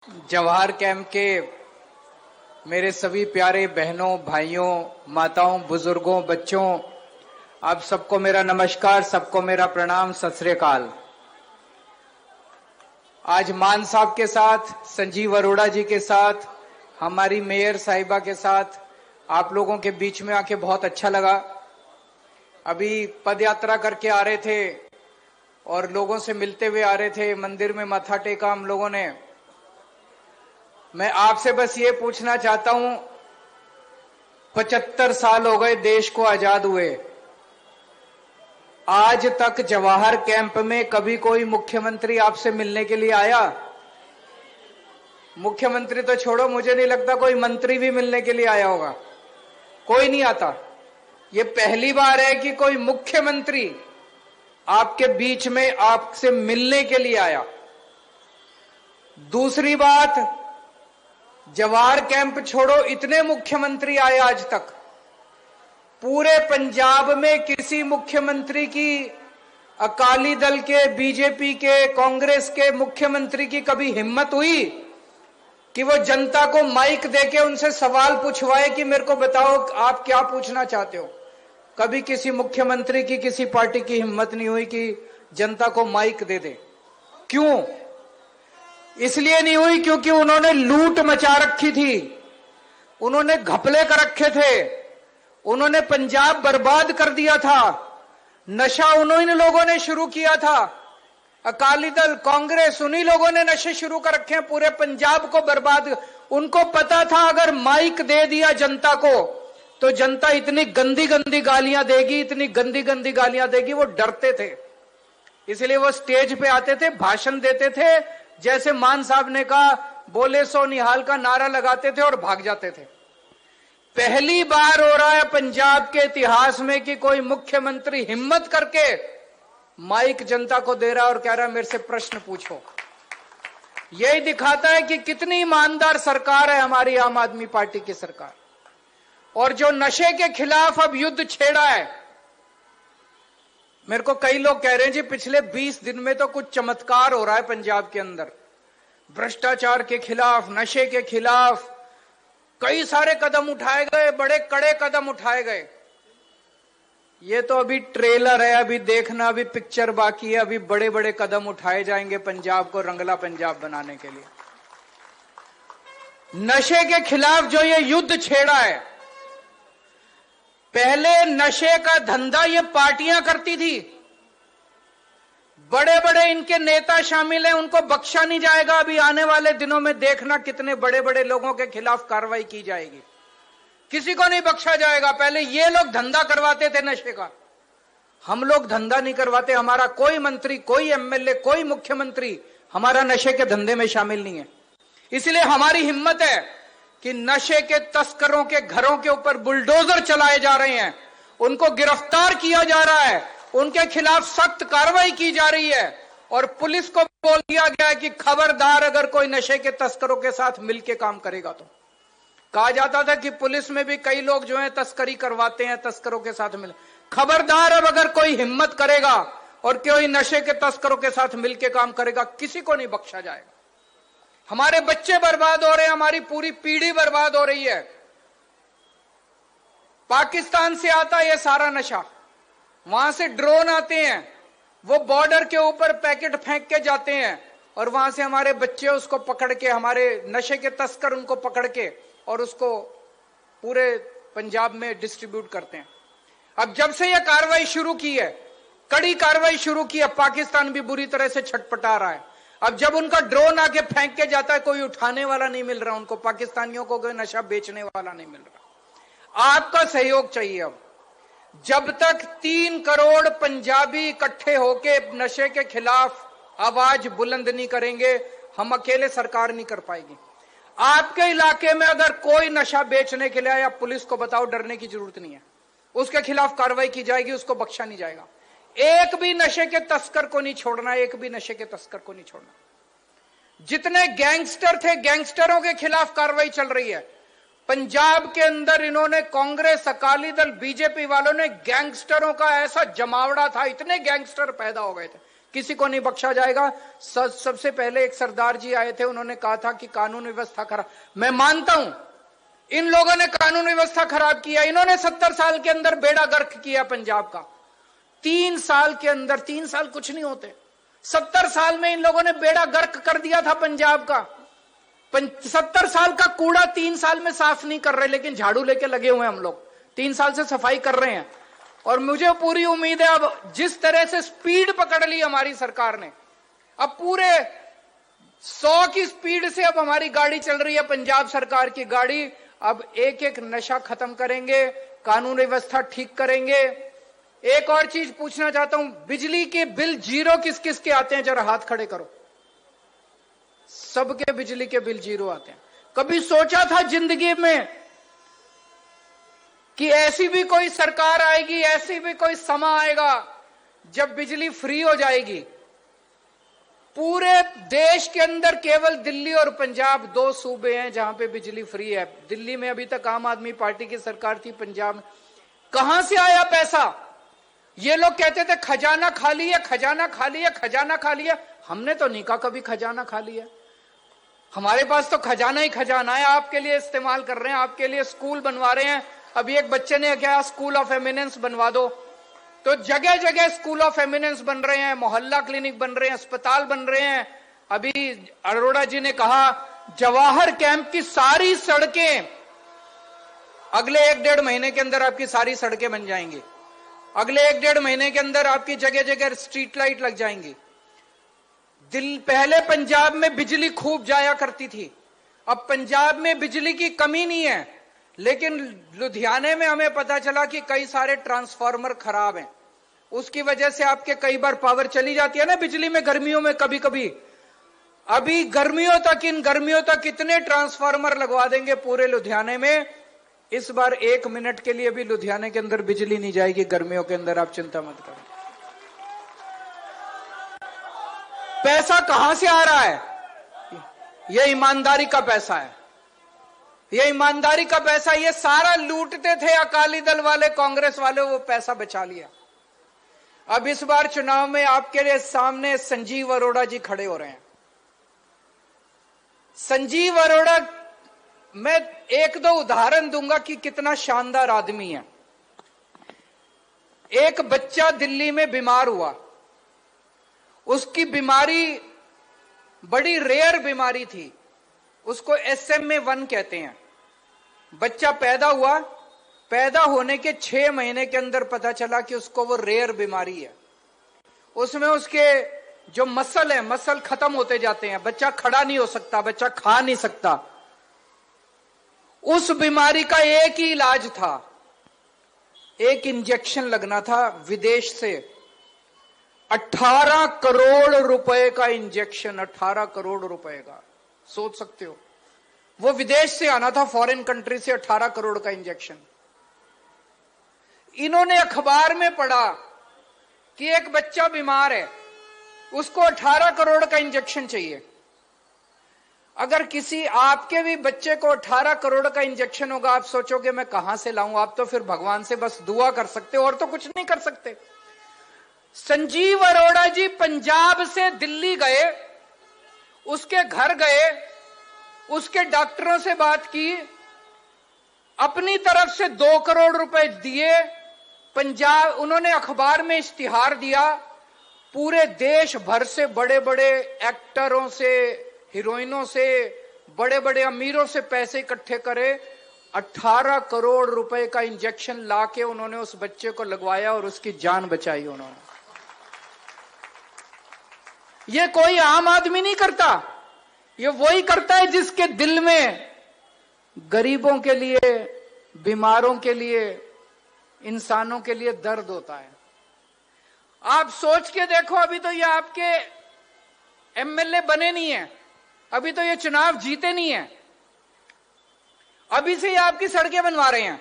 Jawahar camp के मेरे सभी प्यारे बहनों, भाइयों, माताओं, बुजुर्गों, बच्चों, आप सबको मेरा नमस्कार, सबको मेरा प्रणाम, सत श्री अकाल। आज मान साहब के साथ, संजीव अरोड़ा जी के साथ, हमारी मेयर साहिबा के साथ आप लोगों के बीच में आके बहुत अच्छा लगा। अभी पद यात्रा करके आ रहे थे और लोगों से मिलते हुए आ रहे थे, मंदिर में माथा टेका हम लोगों ने। मैं आपसे बस ये पूछना चाहता हूं, 75 साल हो गए देश को आजाद हुए, आज तक जवाहर कैंप में कभी कोई मुख्यमंत्री आपसे मिलने के लिए आया? मुख्यमंत्री तो छोड़ो, मुझे नहीं लगता कोई मंत्री भी मिलने के लिए आया होगा। कोई नहीं आता। ये पहली बार है कि कोई मुख्यमंत्री आपके बीच में आपसे मिलने के लिए आया। दूसरी बात, जवाहर कैंप छोड़ो, इतने मुख्यमंत्री आए आज तक, पूरे पंजाब में किसी मुख्यमंत्री की, अकाली दल के, बीजेपी के, कांग्रेस के मुख्यमंत्री की कभी हिम्मत हुई कि वो जनता को माइक देके उनसे सवाल पूछवाए कि मेरे को बताओ आप क्या पूछना चाहते हो? कभी किसी मुख्यमंत्री की, किसी पार्टी की हिम्मत नहीं हुई कि जनता को माइक दे दे। क्यों? इसलिए नहीं हुई क्योंकि उन्होंने लूट मचा रखी थी, उन्होंने घपले कर रखे थे, उन्होंने पंजाब बर्बाद कर दिया था। नशा उन्हीं लोगों ने शुरू किया था, अकाली दल, कांग्रेस, उन्हीं लोगों ने नशे शुरू कर रखे हैं, पूरे पंजाब को बर्बाद। उनको पता था अगर माइक दे दिया जनता को तो जनता इतनी गंदी गंदी गालियां देगी, इतनी गंदी गंदी गालियां देगी, वो डरते थे। इसलिए वो स्टेज पे आते थे, भाषण देते थे, जैसे मान साहब ने कहा, बोले सो निहाल का नारा लगाते थे और भाग जाते थे। पहली बार हो रहा है पंजाब के इतिहास में कि कोई मुख्यमंत्री हिम्मत करके माइक जनता को दे रहा और कह रहा है मेरे से प्रश्न पूछो। यही दिखाता है कि कितनी ईमानदार सरकार है हमारी आम आदमी पार्टी की सरकार। और जो नशे के खिलाफ अब युद्ध छेड़ा है, मेरे को कई लोग कह रहे हैं जी पिछले 20 दिन में तो कुछ चमत्कार हो रहा है पंजाब के अंदर। भ्रष्टाचार के खिलाफ, नशे के खिलाफ कई सारे कदम उठाए गए, बड़े कड़े कदम उठाए गए। ये तो अभी ट्रेलर है, अभी देखना, अभी पिक्चर बाकी है, अभी बड़े बड़े कदम उठाए जाएंगे पंजाब को रंगला पंजाब बनाने के लिए। नशे के खिलाफ जो ये युद्ध छेड़ा है, पहले नशे का धंधा ये पार्टियां करती थी, बड़े बड़े इनके नेता शामिल हैं, उनको बख्शा नहीं जाएगा। अभी आने वाले दिनों में देखना कितने बड़े बड़े लोगों के खिलाफ कार्रवाई की जाएगी, किसी को नहीं बख्शा जाएगा। पहले ये लोग धंधा करवाते थे नशे का, हम लोग धंधा नहीं करवाते। हमारा कोई मंत्री, कोई एमएलए, कोई मुख्यमंत्री हमारा नशे के धंधे में शामिल नहीं है। इसलिए हमारी हिम्मत है कि नशे के तस्करों के घरों के ऊपर बुलडोजर चलाए जा रहे हैं, उनको गिरफ्तार किया जा रहा है, उनके खिलाफ सख्त कार्रवाई की जा रही है। और पुलिस को बोल दिया गया है कि खबरदार अगर कोई नशे के तस्करों के साथ मिलकर काम करेगा तो। कहा जाता था कि पुलिस में भी कई लोग जो है तस्करी करवाते हैं, तस्करों के साथ मिल, खबरदार अब अगर कोई हिम्मत करेगा और कोई नशे के तस्करों के साथ मिलकर काम करेगा, किसी को नहीं बख्शा जाएगा। हमारे बच्चे बर्बाद हो रहे हैं, हमारी पूरी पीढ़ी बर्बाद हो रही है। पाकिस्तान से आता है ये सारा नशा, वहां से ड्रोन आते हैं, वो बॉर्डर के ऊपर पैकेट फेंक के जाते हैं और वहां से हमारे बच्चे उसको पकड़ के, हमारे नशे के तस्कर उनको पकड़ के और उसको पूरे पंजाब में डिस्ट्रीब्यूट करते हैं। अब जब से यह कार्रवाई शुरू की है, कड़ी कार्रवाई शुरू की है, पाकिस्तान भी बुरी तरह से छटपटा रहा है। अब जब उनका ड्रोन आके फेंक के जाता है, कोई उठाने वाला नहीं मिल रहा उनको, पाकिस्तानियों को कोई नशा बेचने वाला नहीं मिल रहा। आपका सहयोग चाहिए। अब जब तक 3 करोड़ पंजाबी इकट्ठे होके नशे के खिलाफ आवाज बुलंद नहीं करेंगे, हम अकेले सरकार नहीं कर पाएगी। आपके इलाके में अगर कोई नशा बेचने के लिए आया, पुलिस को बताओ, डरने की जरूरत नहीं है, उसके खिलाफ कार्रवाई की जाएगी, उसको बख्शा नहीं जाएगा। एक भी नशे के तस्कर को नहीं छोड़ना, एक भी नशे के तस्कर को नहीं छोड़ना। जितने गैंगस्टर थे, गैंगस्टरों के खिलाफ कार्रवाई चल रही है। पंजाब के अंदर इन्होंने, कांग्रेस, अकाली दल, बीजेपी वालों ने गैंगस्टरों का ऐसा जमावड़ा था, इतने गैंगस्टर पैदा हो गए थे किसी को नहीं बख्शा जाएगा। सबसे पहले एक सरदार जी आए थे, उन्होंने कहा था कि कानून व्यवस्था खराब। मैं मानता हूं इन लोगों ने कानून व्यवस्था खराब किया। इन्होंने 70 साल के अंदर बेड़ा गर्क किया पंजाब का। 3 साल के अंदर, 3 साल कुछ नहीं होते, 70 साल में इन लोगों ने बेड़ा गर्क कर दिया था पंजाब का। 70 साल का कूड़ा 3 साल में साफ नहीं कर रहे, लेकिन झाड़ू लेके लगे हुए हैं हम लोग, 3 साल से सफाई कर रहे हैं। और मुझे पूरी उम्मीद है अब जिस तरह से स्पीड पकड़ ली हमारी सरकार ने, अब पूरे 100 की स्पीड से अब हमारी गाड़ी चल रही है, पंजाब सरकार की गाड़ी। अब एक एक नशा खत्म करेंगे, कानून व्यवस्था ठीक करेंगे। एक और चीज पूछना चाहता हूं, बिजली के बिल जीरो किस किस के आते हैं? जरा हाथ खड़े करो। सबके बिजली के बिल जीरो आते हैं। कभी सोचा था जिंदगी में कि ऐसी भी कोई सरकार आएगी, ऐसी भी कोई समा आएगा जब बिजली फ्री हो जाएगी? पूरे देश के अंदर केवल दिल्ली और पंजाब 2 सूबे हैं जहां पे बिजली फ्री है। दिल्ली में अभी तक आम आदमी पार्टी की सरकार थी, पंजाब में कहां से आया पैसा? ये लोग कहते थे खजाना खाली है, खजाना खाली है, खजाना खाली है। हमने तो नहीं कहा कभी खजाना खाली है। हमारे पास तो खजाना ही खजाना है, आपके लिए इस्तेमाल कर रहे हैं, आपके लिए स्कूल बनवा रहे हैं। अभी एक बच्चे ने क्या स्कूल ऑफ एमिनेंस बनवा दो, तो जगह जगह स्कूल ऑफ एमिनेंस बन रहे हैं, मोहल्ला क्लिनिक बन रहे हैं, अस्पताल बन रहे हैं। अभी अरोड़ा जी ने कहा जवाहर कैंप की सारी सड़कें अगले 1-1.5 महीने के अंदर आपकी सारी सड़कें बन जाएंगी। अगले 1-1.5 महीने के अंदर आपकी जगह जगह स्ट्रीट लाइट लग जाएंगी। पहले पंजाब में बिजली खूब जाया करती थी, अब पंजाब में बिजली की कमी नहीं है, लेकिन लुधियाने में हमें पता चला कि कई सारे ट्रांसफार्मर खराब हैं। उसकी वजह से आपके कई बार पावर चली जाती है ना बिजली में, गर्मियों में कभी कभी। अभी गर्मियों तक, इन गर्मियों तक कितने ट्रांसफार्मर लगवा देंगे पूरे लुधियाने में। इस बार 1 मिनट के लिए भी लुधियाने के अंदर बिजली नहीं जाएगी गर्मियों के अंदर, आप चिंता मत करो। पैसा कहां से आ रहा है? यह ईमानदारी का पैसा है, यह ईमानदारी का पैसा। ये सारा लूटते थे अकाली दल वाले, कांग्रेस वाले, वो पैसा बचा लिया। अब इस बार चुनाव में आपके लिए सामने संजीव अरोड़ा जी खड़े हो रहे हैं। संजीव अरोड़ा, मैं 1-2 उदाहरण दूंगा कि कितना शानदार आदमी है। एक बच्चा दिल्ली में बीमार हुआ, उसकी बीमारी बड़ी रेयर बीमारी थी, उसको SMA-1 कहते हैं। बच्चा पैदा हुआ, पैदा होने के 6 महीने के अंदर पता चला कि उसको वो रेयर बीमारी है। उसमें उसके जो मसल है, मसल खत्म होते जाते हैं, बच्चा खड़ा नहीं हो सकता, बच्चा खा नहीं सकता। उस बीमारी का एक ही इलाज था, एक इंजेक्शन लगना था विदेश से। 18 करोड़ रुपए का इंजेक्शन, 18 करोड़ रुपए का, सोच सकते हो। वो विदेश से आना था, फॉरेन कंट्री से, 18 करोड़ का इंजेक्शन। इन्होंने अखबार में पढ़ा कि एक बच्चा बीमार है, उसको 18 करोड़ का इंजेक्शन चाहिए। अगर किसी आपके भी बच्चे को 18 करोड़ का इंजेक्शन होगा, आप सोचोगे मैं कहां से लाऊं? आप तो फिर भगवान से बस दुआ कर सकते हो और तो कुछ नहीं कर सकते। संजीव अरोड़ा जी पंजाब से दिल्ली गए, उसके घर गए, उसके डॉक्टरों से बात की, अपनी तरफ से 2 करोड़ रुपए दिए। पंजाब, उन्होंने अखबार में इश्तिहार दिया, पूरे देश भर से बड़े बड़े एक्टरों से, हीरोइनों से, बड़े बड़े अमीरों से पैसे इकट्ठे करे। 18 करोड़ रुपए का इंजेक्शन लाके उन्होंने उस बच्चे को लगवाया और उसकी जान बचाई उन्होंने। ये कोई आम आदमी नहीं करता, ये वही करता है जिसके दिल में गरीबों के लिए, बीमारों के लिए, इंसानों के लिए दर्द होता है। आप सोच के देखो, अभी तो ये आपके MLA बने नहीं है, अभी तो ये चुनाव जीते नहीं है, अभी से ये आपकी सड़कें बनवा रहे हैं,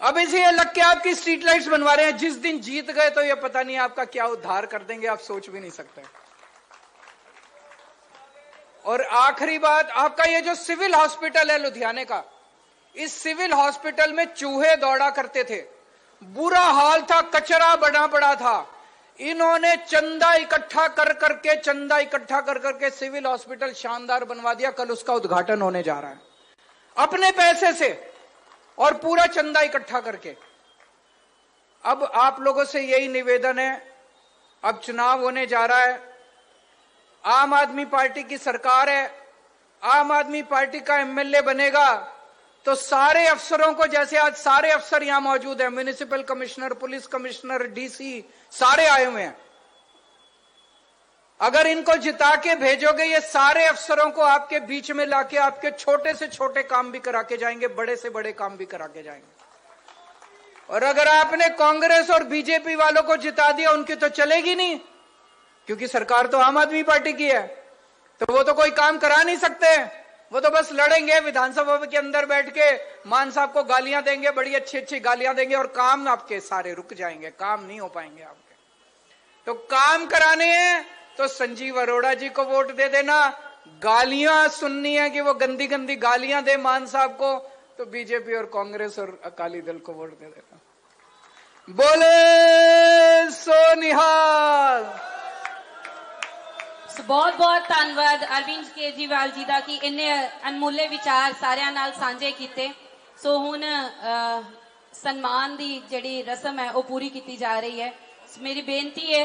अभी से ये लग के आपकी स्ट्रीट लाइट्स बनवा रहे हैं। जिस दिन जीत गए तो ये पता नहीं आपका क्या उद्धार कर देंगे, आप सोच भी नहीं सकते। और आखिरी बात, आपका ये जो सिविल हॉस्पिटल है लुधियाने का, इस सिविल हॉस्पिटल में चूहे दौड़ा करते थे, बुरा हाल था, कचरा बना पड़ा था। इन्होंने चंदा इकट्ठा कर करके सिविल हॉस्पिटल शानदार बनवा दिया। कल उसका उद्घाटन होने जा रहा है अपने पैसे से और पूरा चंदा इकट्ठा करके। अब आप लोगों से यही निवेदन है, अब चुनाव होने जा रहा है, आम आदमी पार्टी की सरकार है, आम आदमी पार्टी का एमएलए बनेगा तो सारे अफसरों को, जैसे आज सारे अफसर यहां मौजूद हैं, municipal commissioner, police commissioner, DC, सारे आए हुए हैं, अगर इनको जिता के भेजोगे ये सारे अफसरों को आपके बीच में लाके आपके छोटे से छोटे काम भी करा के जाएंगे, बड़े से बड़े काम भी करा के जाएंगे। और अगर आपने कांग्रेस और बीजेपी वालों को जिता दिया, उनकी तो चलेगी नहीं, क्योंकि सरकार तो आम आदमी पार्टी की है, तो वो तो कोई काम करा नहीं सकते, वो तो बस लड़ेंगे विधानसभा के अंदर बैठ के, मान साहब को गालियां देंगे, बड़ी अच्छी अच्छी गालियां देंगे और काम आपके सारे रुक जाएंगे, काम नहीं हो पाएंगे आपके। तो काम कराने हैं तो संजीव अरोड़ा जी को वोट दे देना, गालियां सुननी है कि वो गंदी गंदी गालियां दे मान साहब को, तो बीजेपी और कांग्रेस और अकाली दल को वोट दे देना। बोले सो निहाल। बहुत बहुत धन्यवाद अरविंद केजरीवाल जी का कि इन्ने अनमोले विचार सारिਆਂ ਨਾਲ ਸਾਂਝੇ ਕੀਤੇ। सो हुण सन्मान की जिहड़ी रस्म है वो पूरी की जा रही है। मेरी बेनती है